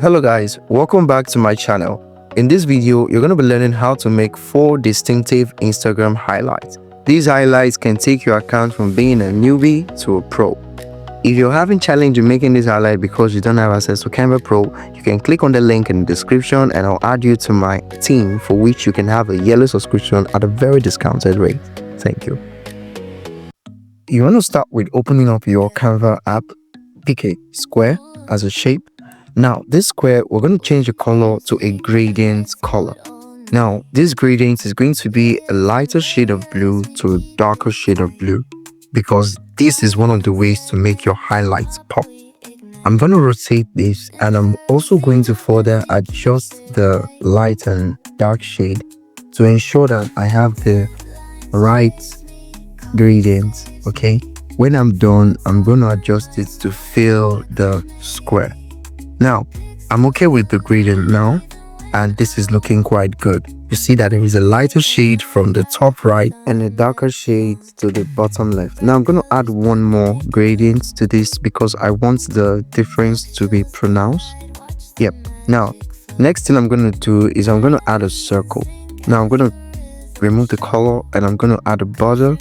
Hello guys, welcome back to my channel. In this video, you're going to be learning how to make 4 distinctive Instagram highlights. These highlights can take your account from being a newbie to a pro. If you're having challenge in making this highlight because you don't have access to Canva Pro, you can click on the link in the description and I'll add you to my team, for which you can have a yearly subscription at a very discounted rate. Thank you. You want to start with opening up your Canva app, pick a square as a shape. Now this square, we're going to change the color to a gradient color. Now this gradient is going to be a lighter shade of blue to a darker shade of blue, because this is one of the ways to make your highlights pop. I'm going to rotate this, and I'm also going to further adjust the light and dark shade to ensure that I have the right gradient. Okay, when I'm done, I'm going to adjust it to fill the square. Now I'm okay with the gradient now, and this is looking quite good. You see that there is a lighter shade from the top right and a darker shade to the bottom left. Now I'm going to add one more gradient to this because I want the difference to be pronounced. Yep. Now next thing I'm going to do is I'm going to add a circle. Now I'm going to remove the color and I'm going to add a border.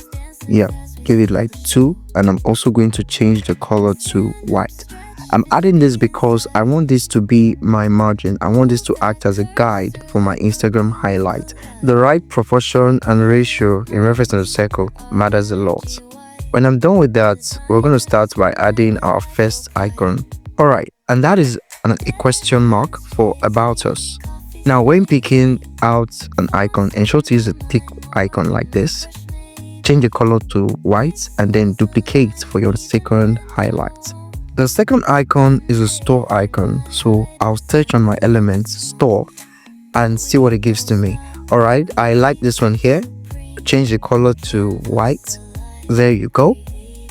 Yeah, give it like 2, and I'm also going to change the color to white. I'm adding this because I want this to be my margin. I want this to act as a guide for my Instagram highlight. The right proportion and ratio in reference to the circle matters a lot. When I'm done with that, we're going to start by adding our first icon. Alright, and that is a question mark for About Us. Now when picking out an icon, ensure to use a thick icon like this. Change the color to white and then duplicate for your second highlight. The second icon is a store icon, so I'll search on my elements store and see what it gives to me. Alright, I like this one here. Change the color to white. There you go.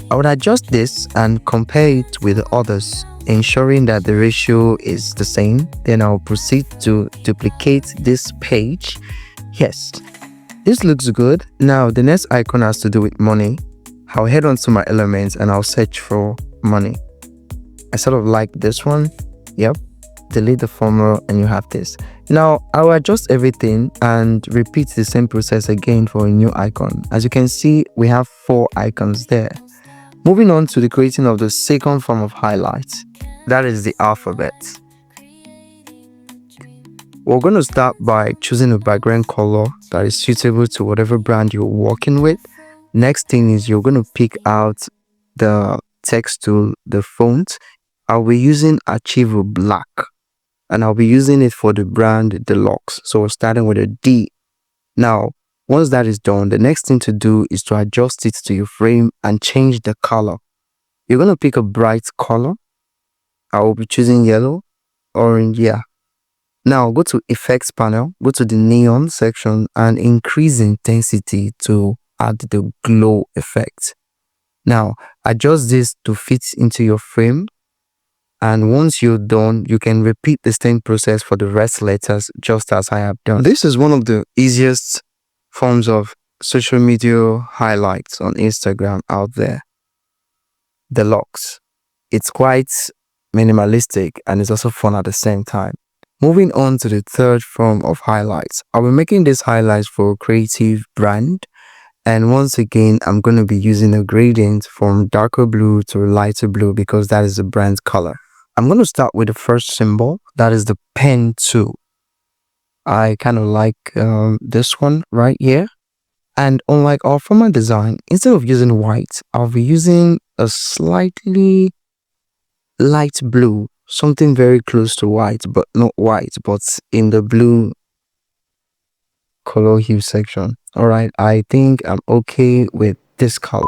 I would adjust this and compare it with the others, ensuring that the ratio is the same. Then I'll proceed to duplicate this page. Yes, this looks good. Now the next icon has to do with money. I'll head on to my elements and I'll search for money. I sort of like this one. Yep. Delete the formula and you have this. Now I'll adjust everything and repeat the same process again for a new icon. As you can see, we have 4 icons there. Moving on to the creating of the second form of highlights. That is the alphabet. We're going to start by choosing a background color that is suitable to whatever brand you're working with. Next thing is you're going to pick out the text tool, the font. I'll be using Archivo Black, and I'll be using it for the brand Deluxe. So we're starting with a D. Now, once that is done, the next thing to do is to adjust it to your frame and change the color. You're going to pick a bright color. I will be choosing yellow, orange, yeah. Now go to Effects panel, go to the neon section and increase intensity to add the glow effect. Now adjust this to fit into your frame. And once you're done, you can repeat the same process for the rest letters, just as I have done. This is one of the easiest forms of social media highlights on Instagram out there. Deluxe. It's quite minimalistic and it's also fun at the same time. Moving on to the third form of highlights. I'll be making these highlights for a creative brand. And once again, I'm going to be using a gradient from darker blue to lighter blue because that is the brand color. I'm going to start with the first symbol, that is the pen tool. I kind of like this one right here. And unlike our former design, instead of using white, I'll be using a slightly light blue, something very close to white, but not white, but in the blue color hue section. Alright, I think I'm okay with this color.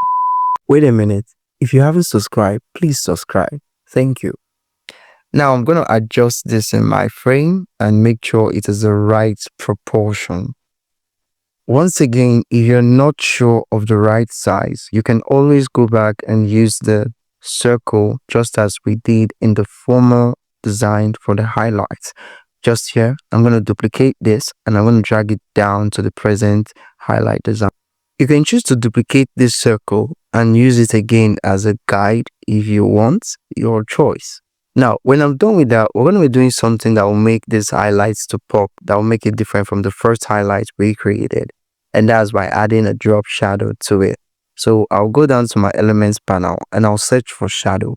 Wait a minute, if you haven't subscribed, please subscribe. Thank you. Now I'm going to adjust this in my frame and make sure it is the right proportion. Once again, if you're not sure of the right size, you can always go back and use the circle just as we did in the former design for the highlights. Just here, I'm going to duplicate this and I'm going to drag it down to the present highlight design. You can choose to duplicate this circle and use it again as a guide if you want, your choice. Now, when I'm done with that, we're going to be doing something that will make these highlights to pop, that will make it different from the first highlight we created. And that's by adding a drop shadow to it. So I'll go down to my elements panel and I'll search for shadow.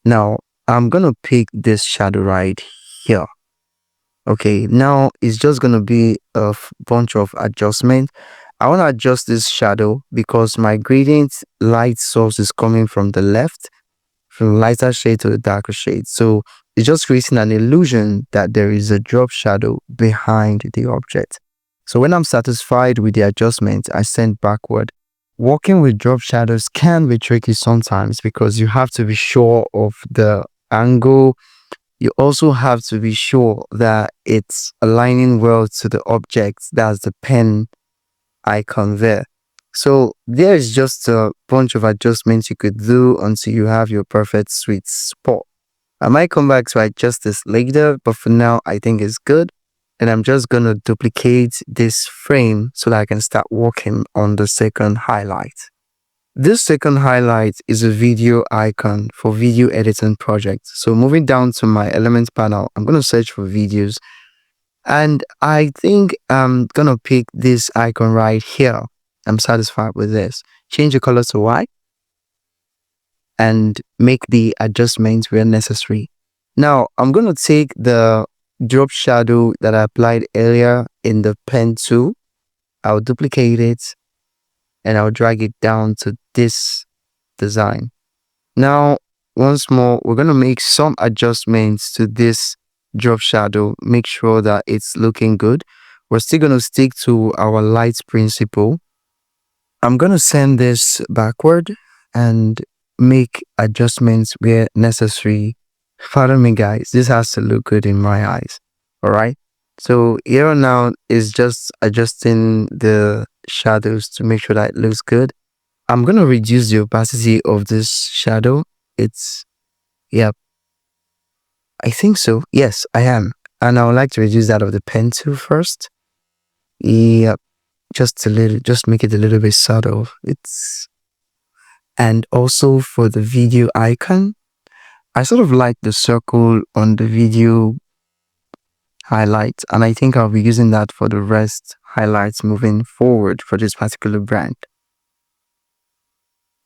Now, I'm going to pick this shadow right here. Okay, now it's just going to be a bunch of adjustment. I want to adjust this shadow because my gradient light source is coming from the left, from lighter shade to the darker shade. So it's just creating an illusion that there is a drop shadow behind the object. So when I'm satisfied with the adjustment, I send backward. Working with drop shadows can be tricky sometimes because you have to be sure of the angle. You also have to be sure that it's aligning well to the object. That's the pen icon there. So there's just a bunch of adjustments you could do until you have your perfect sweet spot. I might come back to adjust this later, but for now I think it's good. And I'm just going to duplicate this frame so that I can start working on the second highlight. This second highlight is a video icon for video editing projects. So moving down to my elements panel, I'm going to search for videos. And I think I'm going to pick this icon right here. I'm satisfied with this. Change the color to white and make the adjustments where necessary. Now, I'm going to take the drop shadow that I applied earlier in the pen tool. I'll duplicate it and I'll drag it down to this design. Now, once more, we're going to make some adjustments to this drop shadow. Make sure that it's looking good. We're still going to stick to our light principle. I'm going to send this backward and make adjustments where necessary. Pardon me, guys. This has to look good in my eyes. All right. So here now is just adjusting the shadows to make sure that it looks good. I'm going to reduce the opacity of this shadow. Yep. I think so. Yes, I am. And I would like to reduce that of the pen tool first. Yep. Just make it a little bit subtle. And also for the video icon, I sort of like the circle on the video highlight, and I think I'll be using that for the rest highlights moving forward for this particular brand.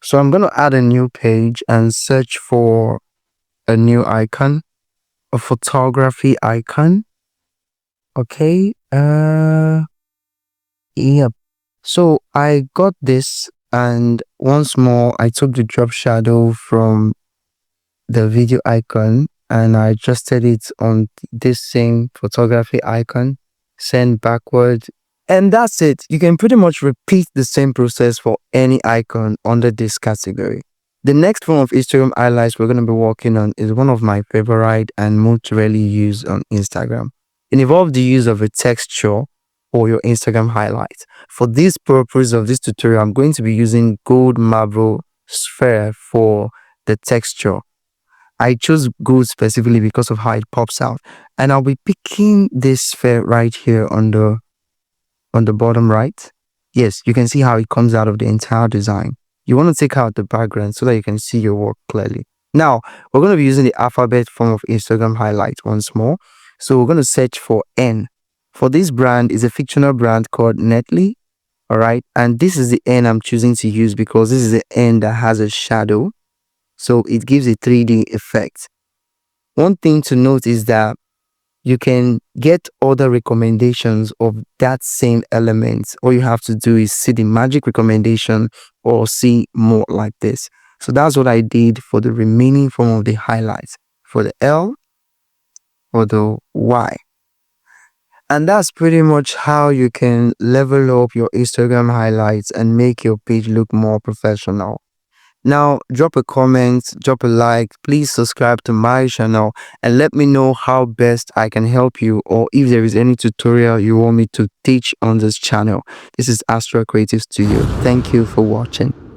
So I'm going to add a new page and search for a new icon, a photography icon. Okay. Yep. So I got this, and once more I took the drop shadow from the video icon and I adjusted it on this same photography icon, send backward, and that's it. You can pretty much repeat the same process for any icon under this category. The next form of Instagram highlights we're going to be working on is one of my favorite and most rarely used on Instagram. It involves the use of a texture for your Instagram highlights. For this purpose of this tutorial, I'm going to be using gold marble sphere for the texture. I chose gold specifically because of how it pops out, and I'll be picking this sphere right here on the bottom right. Yes, you can see how it comes out of the entire design. You want to take out the background so that you can see your work clearly. Now, we're going to be using the alphabet form of Instagram highlights once more. So we're going to search for N. For this brand is a fictional brand called Netley. All right. And this is the N I'm choosing to use because this is the N that has a shadow. So it gives a 3D effect. One thing to note is that you can get other recommendations of that same element. All you have to do is see the magic recommendation or see more like this. So that's what I did for the remaining form of the highlights, for the L or the Y. And that's pretty much how you can level up your Instagram highlights and make your page look more professional. Now, drop a comment, drop a like, please subscribe to my channel and let me know how best I can help you, or if there is any tutorial you want me to teach on this channel. This is Astral Creative Studio. Thank you for watching.